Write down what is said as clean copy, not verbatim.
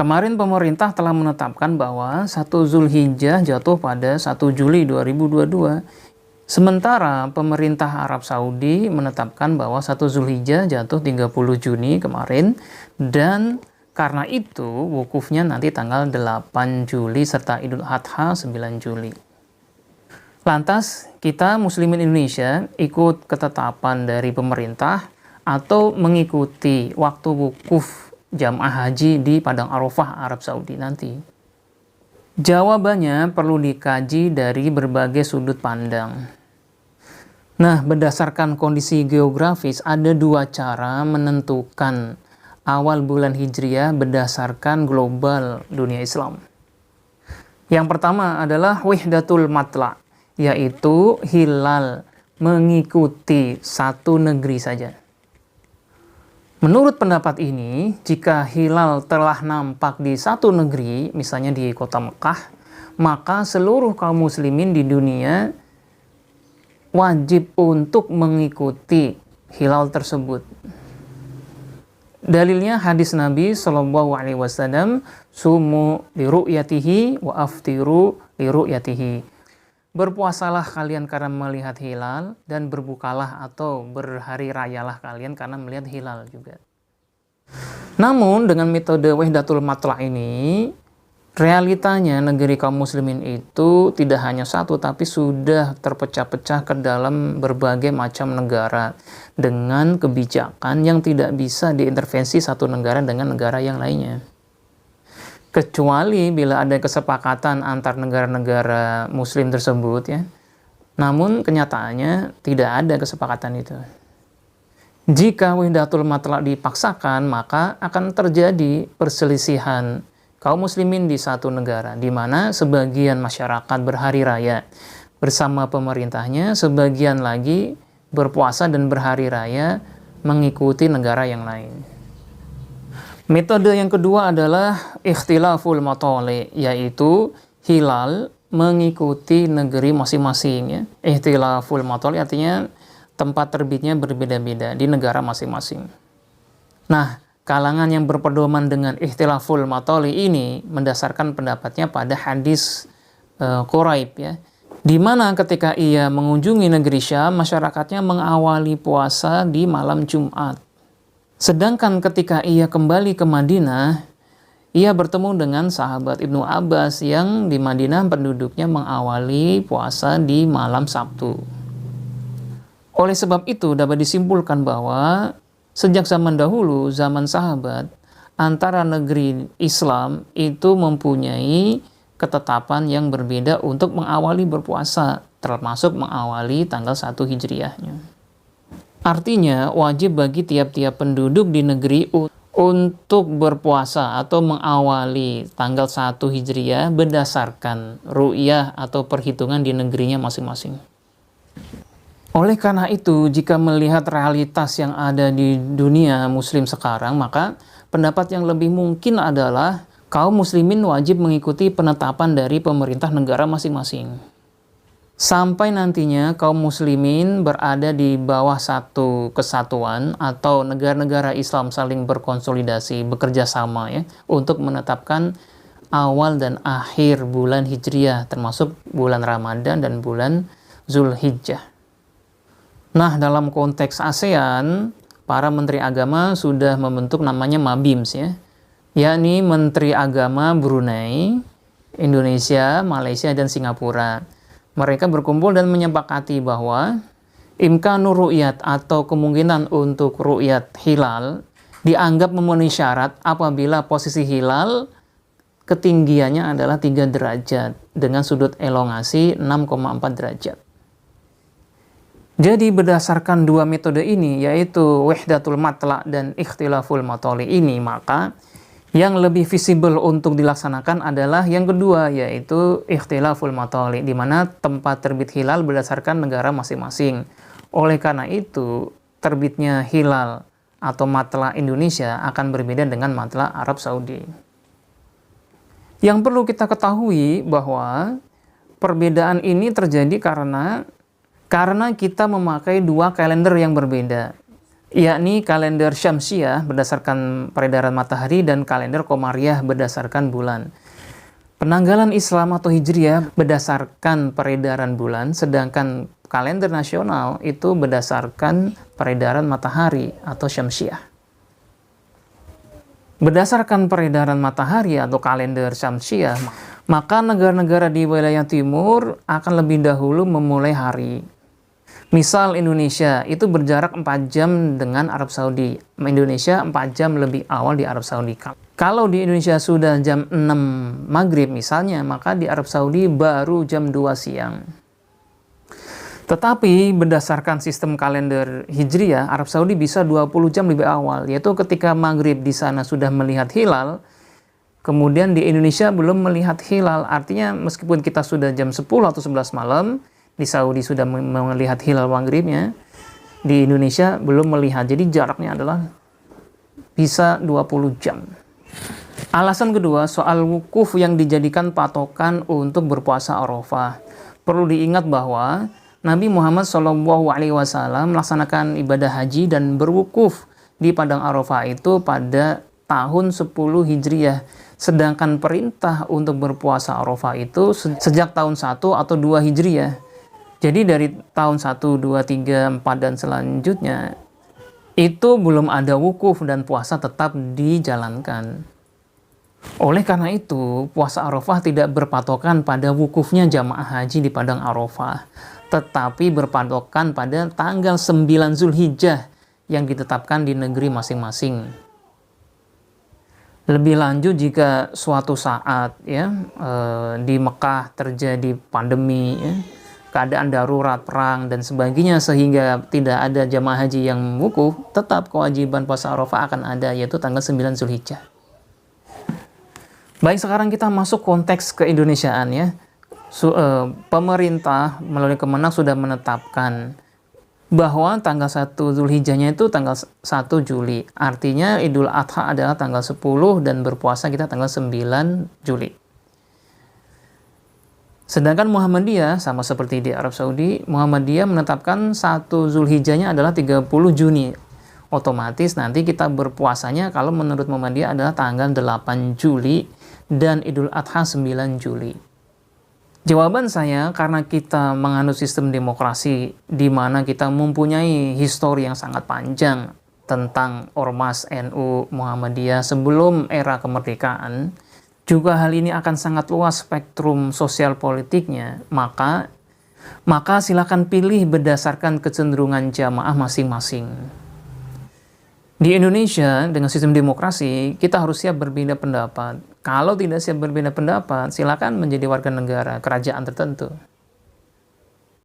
Kemarin pemerintah telah menetapkan bahwa 1 Zulhijjah jatuh pada 1 Juli 2022. Sementara pemerintah Arab Saudi menetapkan bahwa 1 Zulhijjah jatuh 30 Juni kemarin, dan karena itu wukufnya nanti tanggal 8 Juli serta Idul Adha 9 Juli. Lantas kita muslimin Indonesia ikut ketetapan dari pemerintah atau mengikuti waktu wukuf jamaah haji di Padang Arafah Arab Saudi nanti? Jawabannya perlu dikaji dari berbagai sudut pandang. Nah, berdasarkan kondisi geografis, ada 2 cara menentukan awal bulan Hijriah berdasarkan global dunia Islam. Yang pertama adalah wihdatul matla', yaitu hilal mengikuti satu negeri saja. Menurut pendapat ini, jika hilal telah nampak di satu negeri, misalnya di kota Mekah, maka seluruh kaum muslimin di dunia wajib untuk mengikuti hilal tersebut. Dalilnya hadis Nabi Shallallahu Alaihi Wasallam, sumu li ru'yatihi wa aftiru li ru'yatihi. Berpuasalah kalian karena melihat hilal, dan berbukalah atau berhari rayalah kalian karena melihat hilal juga. Namun dengan metode wahdatul matla' ini, realitanya negeri kaum muslimin itu tidak hanya satu, tapi sudah terpecah-pecah ke dalam berbagai macam negara dengan kebijakan yang tidak bisa diintervensi satu negara dengan negara yang lainnya. Kecuali bila ada kesepakatan antar negara-negara muslim tersebut ya. Namun kenyataannya tidak ada kesepakatan itu. Jika wahdatul matla' dipaksakan, maka akan terjadi perselisihan kaum muslimin di satu negara, di mana sebagian masyarakat berhari raya bersama pemerintahnya, sebagian lagi berpuasa dan berhari raya mengikuti negara yang lain. Metode yang kedua adalah ikhtilaful matali', yaitu hilal mengikuti negeri masing-masing ya. Ikhtilaful matali' artinya tempat terbitnya berbeda-beda di negara masing-masing. Nah, kalangan yang berpedoman dengan ikhtilaful matali' ini mendasarkan pendapatnya pada hadis Quraib ya, di mana ketika ia mengunjungi negeri Syam, masyarakatnya mengawali puasa di malam Jumat. Sedangkan ketika ia kembali ke Madinah, ia bertemu dengan sahabat Ibnu Abbas yang di Madinah penduduknya mengawali puasa di malam Sabtu. Oleh sebab itu dapat disimpulkan bahwa sejak zaman dahulu, zaman sahabat, antara negeri Islam itu mempunyai ketetapan yang berbeda untuk mengawali berpuasa, termasuk mengawali tanggal 1 Hijriahnya. Artinya wajib bagi tiap-tiap penduduk di negeri untuk berpuasa atau mengawali tanggal 1 Hijriah berdasarkan ru'yah atau perhitungan di negerinya masing-masing. Oleh karena itu, jika melihat realitas yang ada di dunia muslim sekarang, maka pendapat yang lebih mungkin adalah kaum muslimin wajib mengikuti penetapan dari pemerintah negara masing-masing. Sampai nantinya kaum muslimin berada di bawah satu kesatuan atau negara-negara Islam saling berkonsolidasi, bekerja sama ya, untuk menetapkan awal dan akhir bulan Hijriah, termasuk bulan Ramadan dan bulan Zulhijjah. Nah, dalam konteks ASEAN, para menteri agama sudah membentuk namanya Mabims ya, yakni Menteri Agama Brunei, Indonesia, Malaysia, dan Singapura. Mereka berkumpul dan menyepakati bahwa imkanur ru'yat atau kemungkinan untuk ru'yat hilal dianggap memenuhi syarat apabila posisi hilal ketinggiannya adalah 3 derajat dengan sudut elongasi 6,4 derajat. Jadi berdasarkan 2 metode ini, yaitu wahdatul matla' dan ikhtilaful matali' ini, maka yang lebih visible untuk dilaksanakan adalah yang kedua, yaitu ikhtilaful matali', di mana tempat terbit hilal berdasarkan negara masing-masing. Oleh karena itu, terbitnya hilal atau matla' Indonesia akan berbeda dengan matla' Arab Saudi. Yang perlu kita ketahui bahwa perbedaan ini terjadi karena kita memakai 2 kalender yang berbeda. yakni kalender Syamsiah berdasarkan peredaran matahari dan kalender Qamariyah berdasarkan bulan. Penanggalan Islam atau Hijriah berdasarkan peredaran bulan, sedangkan kalender nasional itu berdasarkan peredaran matahari atau Syamsiah. Berdasarkan peredaran matahari atau kalender Syamsiah, maka negara-negara di wilayah timur akan lebih dahulu memulai hari. Misal Indonesia itu berjarak 4 jam dengan Arab Saudi. Indonesia 4 jam lebih awal di Arab Saudi. Kalau di Indonesia sudah jam 6 maghrib misalnya, maka di Arab Saudi baru jam 2 siang. Tetapi berdasarkan sistem kalender Hijriah, Arab Saudi bisa 20 jam lebih awal, yaitu ketika maghrib di sana sudah melihat hilal, kemudian di Indonesia belum melihat hilal. Artinya meskipun kita sudah jam 10 atau 11 malam, di Saudi sudah melihat hilal maghribnya, di Indonesia belum melihat. Jadi jaraknya adalah bisa 20 jam. Alasan kedua, soal wukuf yang dijadikan patokan untuk berpuasa Arafah. Perlu diingat bahwa Nabi Muhammad SAW melaksanakan ibadah haji dan berwukuf di Padang Arafah itu pada tahun 10 Hijriah. Sedangkan perintah untuk berpuasa Arafah itu sejak tahun 1 atau 2 Hijriah. Jadi dari tahun 1, 2, 3, 4 dan selanjutnya itu belum ada wukuf dan puasa tetap dijalankan. Oleh karena itu, puasa Arafah tidak berpatokan pada wukufnya jamaah haji di Padang Arafah, tetapi berpatokan pada tanggal 9 Zulhijjah yang ditetapkan di negeri masing-masing. Lebih lanjut, jika suatu saat di Mekah terjadi pandemi, keadaan darurat, perang, dan sebagainya, sehingga tidak ada jamaah haji yang wukuf, tetap kewajiban puasa Arafah akan ada, yaitu tanggal 9 Zulhijjah. Baik, sekarang kita masuk konteks keindonesiaan ya. Pemerintah melalui Kemenak sudah menetapkan bahwa tanggal 1 Zulhijjahnya itu tanggal 1 Juli. Artinya Idul Adha adalah tanggal 10 dan berpuasa kita tanggal 9 Juli. Sedangkan Muhammadiyah, sama seperti di Arab Saudi, Muhammadiyah menetapkan 1 Zulhijjahnya adalah 30 Juni. Otomatis nanti kita berpuasanya kalau menurut Muhammadiyah adalah tanggal 8 Juli dan Idul Adha 9 Juli. Jawaban saya, karena kita menganut sistem demokrasi di mana kita mempunyai histori yang sangat panjang tentang Ormas NU Muhammadiyah sebelum era kemerdekaan, juga hal ini akan sangat luas spektrum sosial politiknya, maka silakan pilih berdasarkan kecenderungan jamaah masing-masing. Di Indonesia, dengan sistem demokrasi, kita harus siap berbeda pendapat. Kalau tidak siap berbeda pendapat, silakan menjadi warga negara kerajaan tertentu.